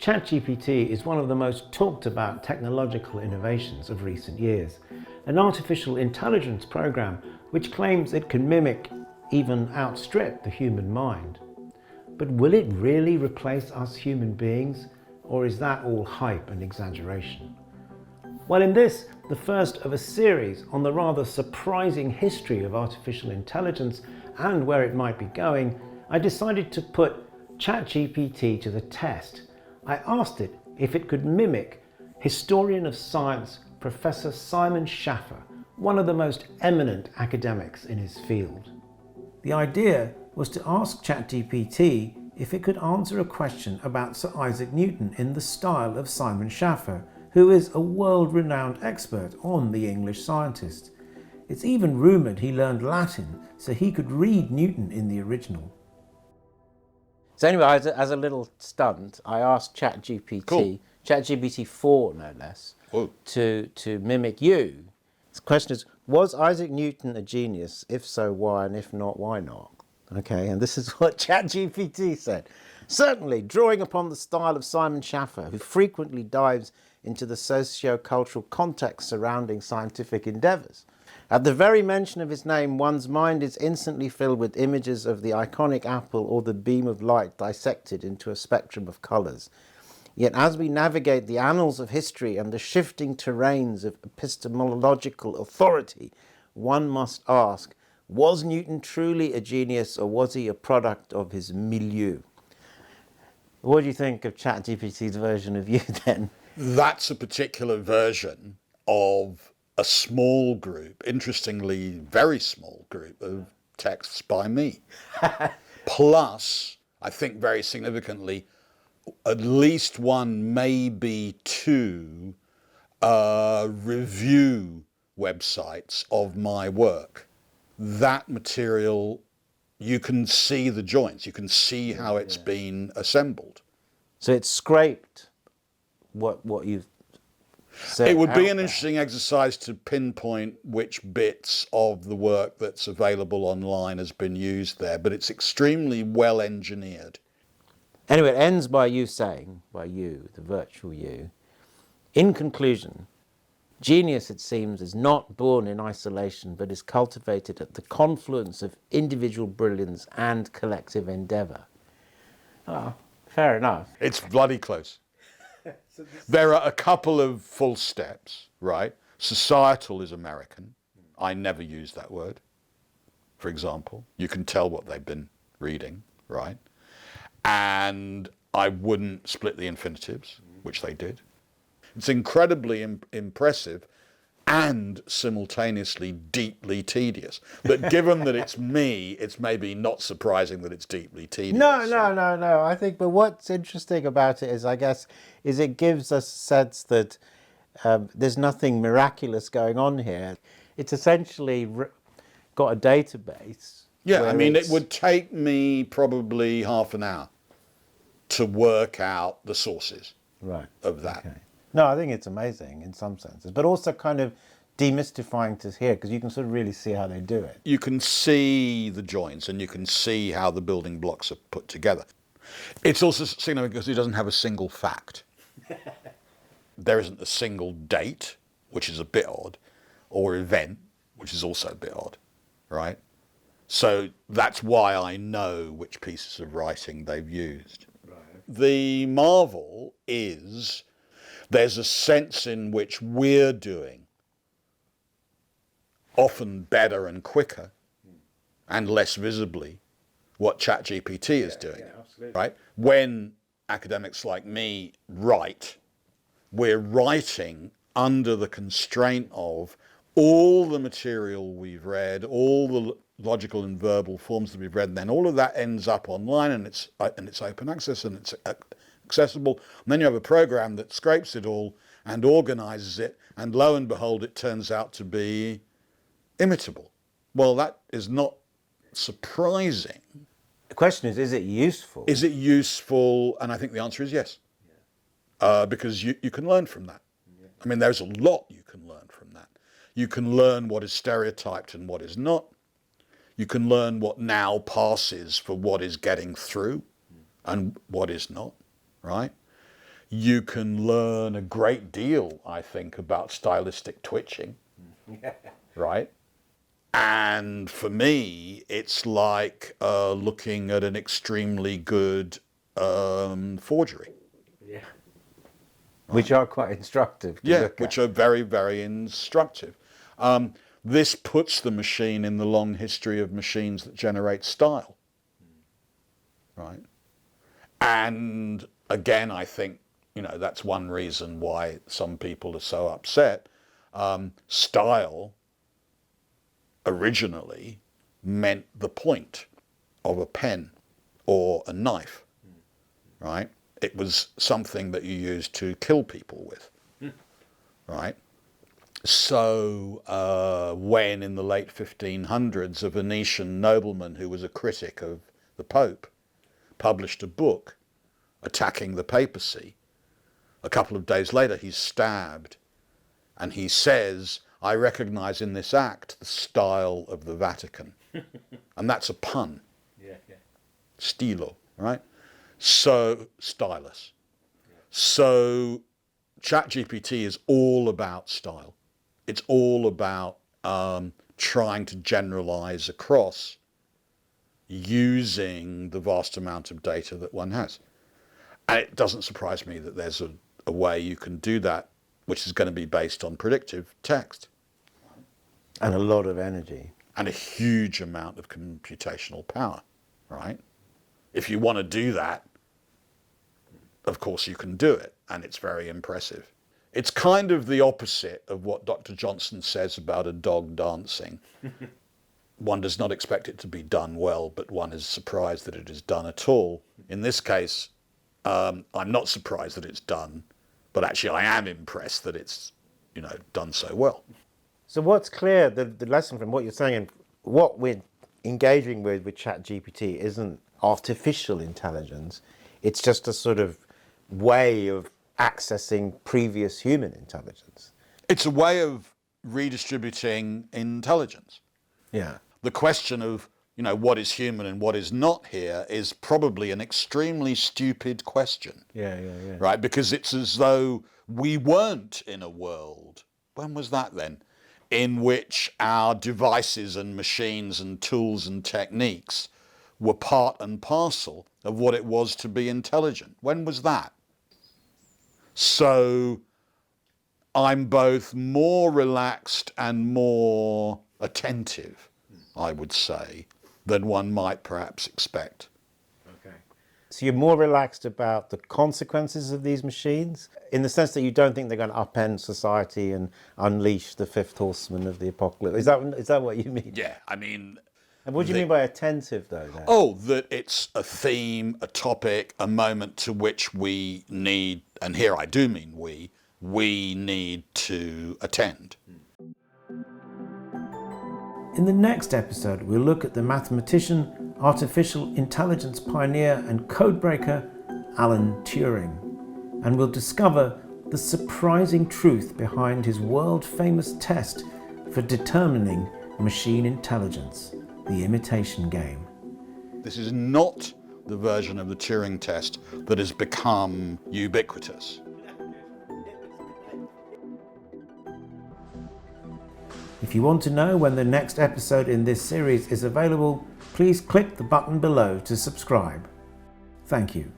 ChatGPT is one of the most talked about technological innovations of recent years, an artificial intelligence program which claims it can mimic, even outstrip, the human mind. But will it really replace us human beings, or is that all hype and exaggeration? Well, in this, the first of a series on the rather surprising history of artificial intelligence and where it might be going, I decided to put ChatGPT to the test. I asked it if it could mimic historian of science Professor Simon Schaffer, one of the most eminent academics in his field. The idea was to ask ChatGPT if it could answer a question about Sir Isaac Newton in the style of Simon Schaffer, who is a world-renowned expert on the English scientist. It's even rumoured he learned Latin so he could read Newton in the original. So anyway, as a little stunt, I asked ChatGPT, Cool. ChatGPT 4 no less, Whoa. to mimic you. The question is, was Isaac Newton a genius? If so, why? And if not, why not? Okay, and this is what ChatGPT said. Certainly, drawing upon the style of Simon Schaffer, who frequently dives into the socio-cultural context surrounding scientific endeavours. At the very mention of his name, one's mind is instantly filled with images of the iconic apple or the beam of light dissected into a spectrum of colours. Yet as we navigate the annals of history and the shifting terrains of epistemological authority, one must ask, was Newton truly a genius, or was he a product of his milieu? What do you think of ChatGPT's version of you then? That's a particular version of a small group, interestingly, very small group of texts by me. Plus, I think very significantly, at least one, maybe two review websites of my work. That material, you can see the joints, you can see how it's been assembled. So it's scraped what you've said. It would be an there. interesting exercise to pinpoint which bits of the work that's available online has been used there, but it's extremely well engineered. Anyway, it ends by you saying, by you, the virtual you, in conclusion, genius, it seems, is not born in isolation, but is cultivated at the confluence of individual brilliance and collective endeavour. Ah, fair enough. It's bloody close. There are a couple of full steps, right? Societal is American. I never use that word, for example. You can tell what they've been reading, right? And I wouldn't split the infinitives, which they did. It's incredibly impressive and simultaneously deeply tedious. But given that it's me, it's maybe not surprising that it's deeply tedious. No. I think, but what's interesting about it is, I guess, is it gives us a sense that there's nothing miraculous going on here. It's essentially got a database. Yeah, I mean, it would take me probably half an hour to work out the sources of that. Okay. No, I think it's amazing in some senses, but also kind of demystifying to hear, because you can sort of really see how they do it. You can see the joints and you can see how the building blocks are put together. It's also significant because it doesn't have a single fact. There isn't a single date, which is a bit odd, or event, which is also a bit odd, right? So that's why I know which pieces of writing they've used. Right. The marvel is there's a sense in which we're doing often better and quicker and less visibly what ChatGPT is doing, right? When academics like me write, we're writing under the constraint of all the material we've read, all the logical and verbal forms that we've read, and then all of that ends up online and it's open access and it's accessible. And then you have a program that scrapes it all and organizes it, and lo and behold, it turns out to be imitable. Well, that is not surprising. The question is it useful? Is it useful? And I think the answer is yes. Because you can learn from that. Yeah. I mean, there's a lot you can learn from that. You can learn what is stereotyped and what is not. You can learn what now passes for what is getting through and what is not, right? you can learn a great deal, I think, about stylistic twitching, right? And for me, it's like looking at an extremely good forgery. Yeah. Which are quite instructive to Yeah, look which at. are very, very instructive. This puts the machine in the long history of machines that generate style, right? And again, I think, that's one reason why some people are so upset. Style originally meant the point of a pen or a knife, right? It was something that you used to kill people with, right? So when in the late 1500s a Venetian nobleman who was a critic of the Pope published a book attacking the papacy, a couple of days later he's stabbed, and he says, "I recognize in this act the style of the Vatican." And that's a pun. Yeah. Stilo, right? So, stylus. Yeah. So, ChatGPT is all about style. It's all about trying to generalize across using the vast amount of data that one has. And it doesn't surprise me that there's a way you can do that, which is going to be based on predictive text. And a lot of energy. And a huge amount of computational power, right? If you want to do that, of course you can do it, and it's very impressive. It's kind of the opposite of what Dr. Johnson says about a dog dancing. One does not expect it to be done well, but one is surprised that it is done at all. In this case, I'm not surprised that it's done, but actually I am impressed that it's, done so well. So what's clear, the lesson from what you're saying, and what we're engaging with ChatGPT isn't artificial intelligence. It's just a sort of way of accessing previous human intelligence. It's a way of redistributing intelligence. Yeah. The question of, what is human and what is not here is probably an extremely stupid question. Yeah. Right? Because it's as though we weren't in a world, when was that then, in which our devices and machines and tools and techniques were part and parcel of what it was to be intelligent. When was that? So I'm both more relaxed and more attentive, I would say, than one might perhaps expect. Okay. So you're more relaxed about the consequences of these machines, in the sense that you don't think they're going to upend society and unleash the fifth horseman of the apocalypse. Is that what you mean? Yeah, I mean... And what do you mean by attentive, though? Then? Oh, that it's a theme, a topic, a moment to which we need, and here I do mean we need to attend. In the next episode, we'll look at the mathematician, artificial intelligence pioneer and codebreaker Alan Turing, and we'll discover the surprising truth behind his world-famous test for determining machine intelligence, the imitation game. This is not the version of the Turing test that has become ubiquitous. If you want to know when the next episode in this series is available, please click the button below to subscribe. Thank you.